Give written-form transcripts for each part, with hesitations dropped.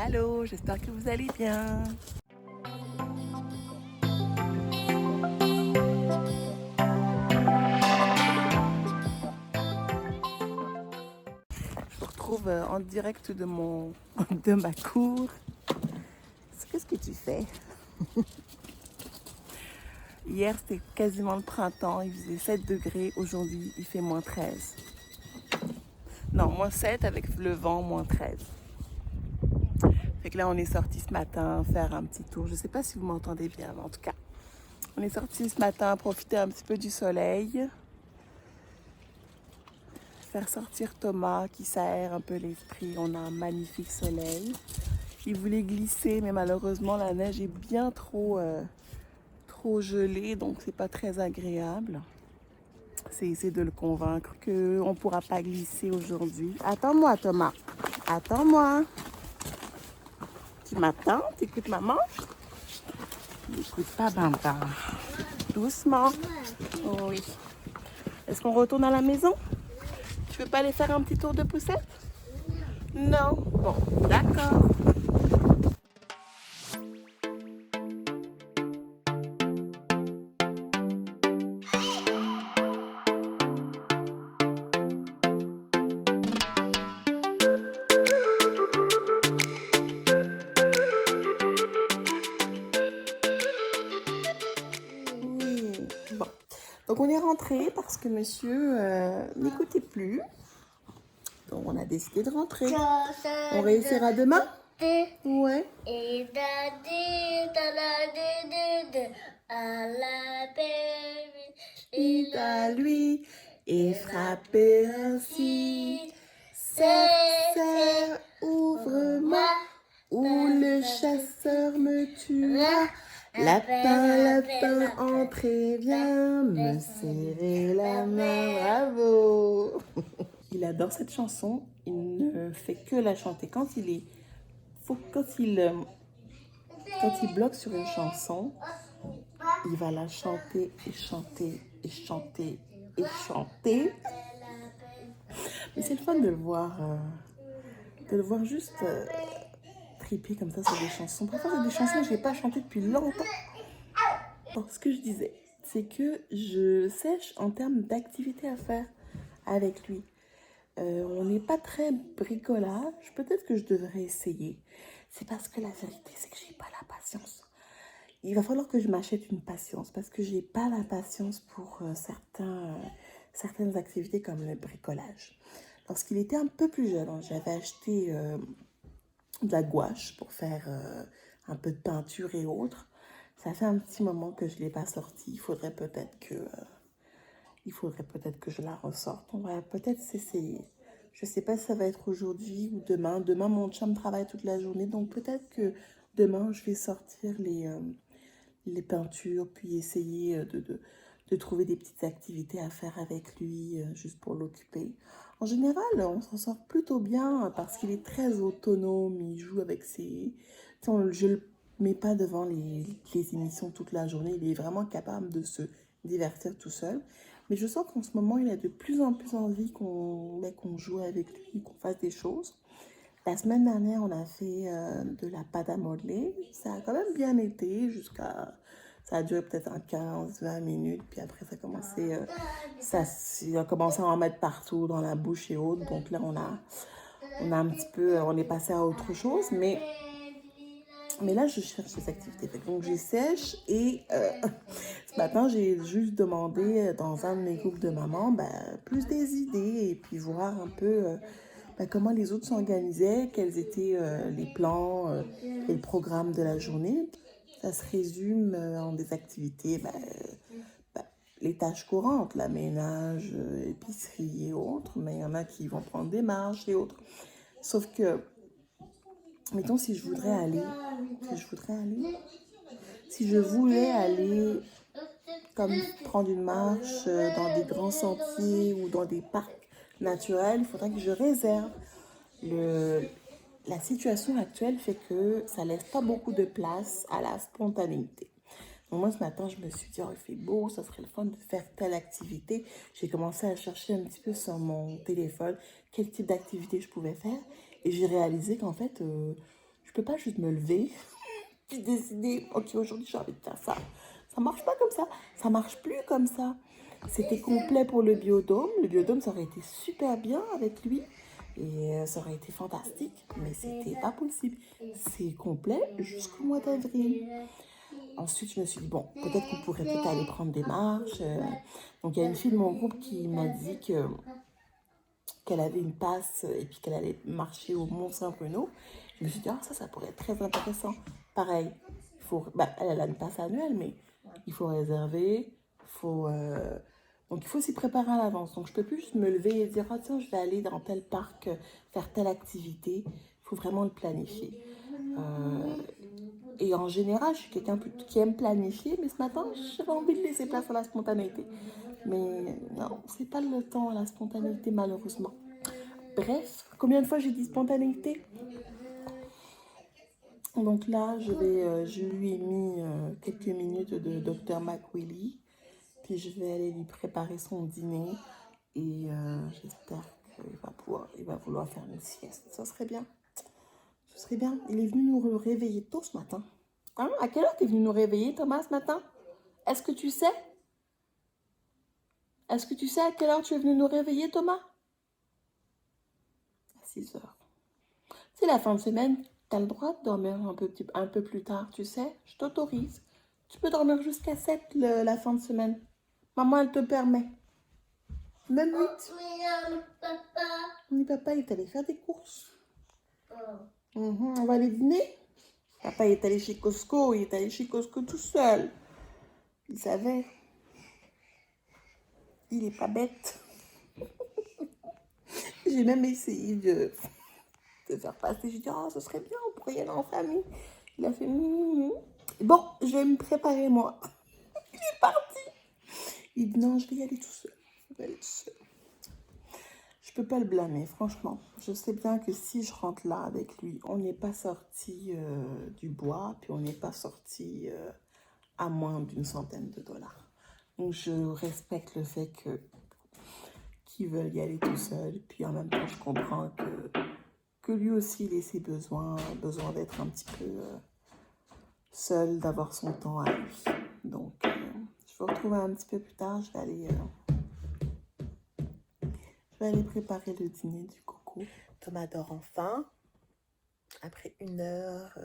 Allô, j'espère que vous allez bien. Je vous retrouve en direct de ma cour. Qu'est-ce que tu fais? Hier, c'était quasiment le printemps. Il faisait 7 degrés. Aujourd'hui, il fait moins 13. Non, moins 7 avec le vent, moins 13. Fait que là, on est sorti ce matin faire un petit tour. Je ne sais pas si vous m'entendez bien, mais en tout cas, on est sorti ce matin profiter un petit peu du soleil. Faire sortir Thomas qui s'aère un peu l'esprit. On a un magnifique soleil. Il voulait glisser, mais malheureusement, la neige est bien trop gelée, donc c'est pas très agréable. C'est essayer de le convaincre qu'on ne pourra pas glisser aujourd'hui. Attends-moi, Thomas. Attends-moi. Tu m'attends? Tu écoutes maman? N'écoute pas, Bamba. Doucement. Oui. Est-ce qu'on retourne à la maison? Tu veux pas aller faire un petit tour de poussette? Non. Bon, d'accord. Oui. Bon. Donc on est rentré parce que monsieur n'écoutait plus. Donc on a décidé de rentrer. On réussira demain? Ouais. Et à lui et frapper ainsi. Serre, serre, ouvre-moi, ou le chasseur me tuera. Lapin, lapin, entrez, viens me serrer la main, bravo. Il adore cette chanson, il ne fait que la chanter. Quand il bloque sur une chanson, il va la chanter et chanter et chanter et chanter. Mais c'est le fun de le voir juste triper comme ça sur des chansons. Parfois, c'est des chansons que je n'ai pas chantées depuis longtemps. Bon, ce que je disais, c'est que je sèche en termes d'activités à faire avec lui. On n'est pas très bricolage. Peut-être que je devrais essayer. C'est parce que la vérité, c'est que j'ai pas la patience. Il va falloir que je m'achète une patience parce que j'ai pas la patience pour certaines activités comme le bricolage. Lorsqu'il était un peu plus jeune, j'avais acheté de la gouache pour faire un peu de peinture et autres. Ça fait un petit moment que je ne l'ai pas sortie. Il faudrait peut-être que je la ressorte. On va peut-être s'essayer. Je ne sais pas si ça va être aujourd'hui ou demain. Demain, mon chum travaille toute la journée. Donc peut-être que demain, je vais sortir les peintures, puis essayer de trouver des petites activités à faire avec lui, juste pour l'occuper. En général, on s'en sort plutôt bien parce qu'il est très autonome, il joue avec ses... Je ne le mets pas devant les émissions toute la journée, il est vraiment capable de se divertir tout seul. Mais je sens qu'en ce moment, il a de plus en plus envie qu'on joue avec lui, qu'on fasse des choses. La semaine dernière, on a fait de la pâte à modeler. Ça a quand même bien été Ça a duré peut-être 15-20 minutes. Puis après, il a commencé à en mettre partout dans la bouche et autres. Donc là, on est passé à autre chose. Mais là, je cherche des activités. Donc, j'ai sèche et ce matin, j'ai juste demandé dans un de mes groupes de mamans plus des idées et puis voir un peu comment les autres s'organisaient, quels étaient les plans et le programme de la journée. Ça se résume en des activités, les tâches courantes, la ménage, épicerie et autres, mais il y en a qui vont prendre des marches et autres. Sauf que, mettons, si je voulais aller comme prendre une marche dans des grands sentiers ou dans des parcs naturels, il faudrait que je réserve. La situation actuelle fait que ça laisse pas beaucoup de place à la spontanéité. Donc moi, ce matin, je me suis dit, oh, il fait beau, ça serait le fun de faire telle activité. J'ai commencé à chercher un petit peu sur mon téléphone quel type d'activité je pouvais faire. Et j'ai réalisé qu'en fait, je Je peux pas juste me lever puis décider, ok, aujourd'hui j'ai envie de faire ça. Ça marche pas comme ça. Ça marche plus comme ça. C'était complet pour le biodôme. Le biodôme, ça aurait été super bien avec lui. Et ça aurait été fantastique. Mais c'était pas possible. C'est complet jusqu'au mois d'avril. Ensuite, je me suis dit, bon, peut-être qu'on pourrait peut-être aller prendre des marches. Donc, il y a une fille de mon groupe qui m'a dit qu'elle avait une passe et puis qu'elle allait marcher au Mont-Saint-Bruno. Je me suis dit, ah, ça pourrait être très intéressant. Pareil, elle a une passe annuelle, mais il faut réserver. Donc, il faut s'y préparer à l'avance. Donc, je ne peux plus juste me lever et dire, ah, tiens, je vais aller dans tel parc, faire telle activité. Il faut vraiment le planifier. Et en général, je suis quelqu'un qui aime planifier, mais ce matin, j'avais envie de laisser place à la spontanéité. Mais non, c'est pas le temps, la spontanéité, malheureusement. Bref, combien de fois j'ai dit spontanéité? Donc là, je lui ai mis quelques minutes de Dr McWilly. Puis je vais aller lui préparer son dîner. Et j'espère qu'il va vouloir faire une sieste. Ça serait bien. Ce serait bien. Il est venu nous réveiller tôt ce matin. Hein? À quelle heure tu es venu nous réveiller, Thomas, ce matin? Est-ce que tu sais? Est-ce que tu sais à quelle heure tu es venu nous réveiller, Thomas? À 6 heures. C'est la fin de semaine. Tu as le droit de dormir un peu plus tard, tu sais? Je t'autorise. Tu peux dormir jusqu'à 7 la fin de semaine. Maman, elle te permet. Même 8. Oui, papa, il est allé faire des courses. On va aller dîner. Papa, il est allé chez Costco. Il est allé chez Costco tout seul. Il savait. Il est pas bête. J'ai même essayé de faire passer. J'ai dit, oh, ce serait bien, on pourrait y aller en famille. Il a fait, bon, je vais me préparer, moi. Il est parti. Il dit, non, je vais y aller tout seul. Je vais aller tout seul. Je peux pas le blâmer, franchement. Je sais bien que si je rentre là avec lui, on n'est pas sorti du bois, puis on n'est pas sorti à moins d'une centaine de dollars. Donc, je respecte le fait qu'il veuille y aller tout seul. Puis en même temps, je comprends que lui aussi, il ait ses besoin d'être un petit peu seul, d'avoir son temps à lui. Donc, je vais vous retrouver un petit peu plus tard. Je vais aller préparer le dîner du coco. Thomas dort enfin. Après 1 heure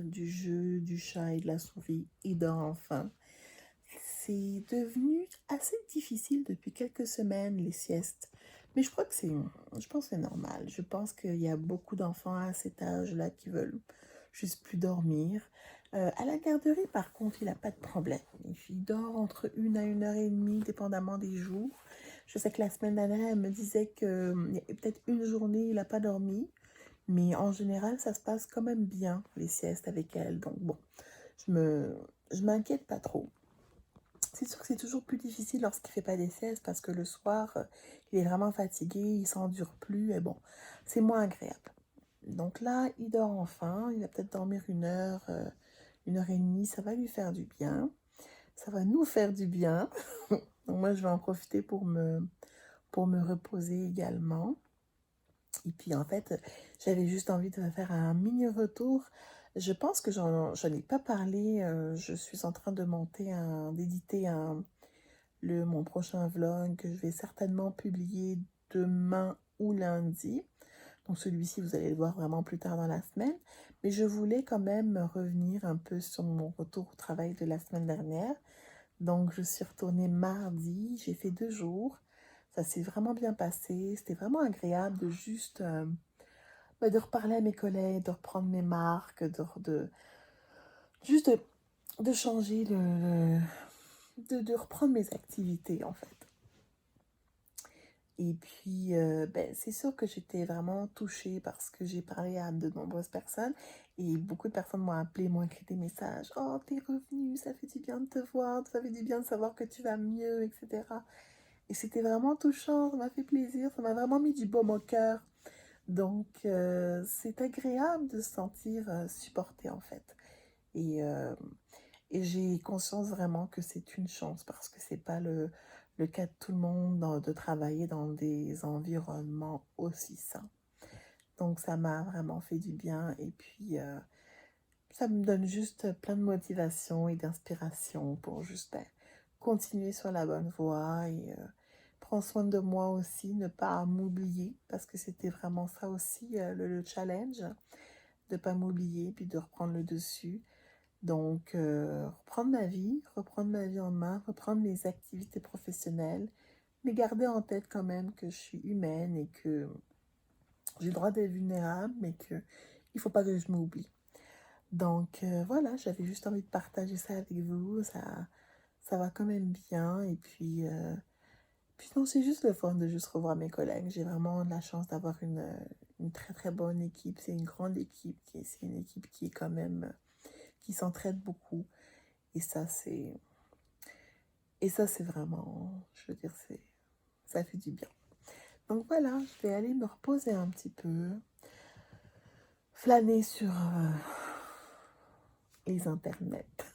du jeu, du chat et de la souris, il dort enfin. C'est devenu assez difficile depuis quelques semaines, les siestes. Mais je pense que c'est normal. Je pense qu'il y a beaucoup d'enfants à cet âge-là qui veulent juste plus dormir. À la garderie, par contre, il n'a pas de problème. Il dort entre 1 à 1h30, dépendamment des jours. Je sais que la semaine dernière, elle me disait qu'il y a peut-être une journée, il n'a pas dormi. Mais en général, ça se passe quand même bien, les siestes avec elle. Donc bon, je m'inquiète pas trop. C'est sûr que c'est toujours plus difficile lorsqu'il ne fait pas des siestes parce que le soir, il est vraiment fatigué, il s'endure plus. Et bon, c'est moins agréable. Donc là, il dort enfin. Il va peut-être dormir 1 heure, 1h30. Ça va lui faire du bien. Ça va nous faire du bien. Donc moi, je vais en profiter pour me reposer également. Et puis en fait, j'avais juste envie de faire un mini retour. Je pense que j'en ai pas parlé. Je suis en train d'éditer mon prochain vlog que je vais certainement publier demain ou lundi. Donc celui-ci, vous allez le voir vraiment plus tard dans la semaine. Mais je voulais quand même revenir un peu sur mon retour au travail de la semaine dernière. Donc je suis retournée mardi, j'ai fait 2 jours. Ça s'est vraiment bien passé. C'était vraiment agréable de juste de reparler à mes collègues, de reprendre mes marques, juste de changer de reprendre mes activités en fait. Et puis, c'est sûr que j'étais vraiment touchée parce que j'ai parlé à de nombreuses personnes et beaucoup de personnes m'ont appelé, m'ont écrit des messages. Oh, t'es revenue, ça fait du bien de te voir, ça fait du bien de savoir que tu vas mieux, etc. Et c'était vraiment touchant, ça m'a fait plaisir, ça m'a vraiment mis du baume au cœur. Donc, c'est agréable de se sentir supportée en fait. Et j'ai conscience vraiment que c'est une chance parce que c'est pas le cas de tout le monde de travailler dans des environnements aussi sains. Donc, ça m'a vraiment fait du bien. Et puis, ça me donne juste plein de motivation et d'inspiration pour juste continuer sur la bonne voie et prendre soin de moi aussi, ne pas m'oublier, parce que c'était vraiment ça aussi le challenge, de ne pas m'oublier puis de reprendre le dessus. Donc, reprendre ma vie en main, reprendre mes activités professionnelles, mais garder en tête quand même que je suis humaine et que j'ai le droit d'être vulnérable, mais qu'il ne faut pas que je m'oublie. Donc, voilà, j'avais juste envie de partager ça avec vous. Ça va quand même bien. Et puis non, c'est juste le fun de juste revoir mes collègues. J'ai vraiment la chance d'avoir une très très bonne équipe. C'est une grande équipe. C'est une équipe qui est quand même, qui s'entraide beaucoup. Et ça, c'est, et ça, c'est vraiment, je veux dire, ça fait du bien. Donc voilà, je vais aller me reposer un petit peu, flâner sur les internets.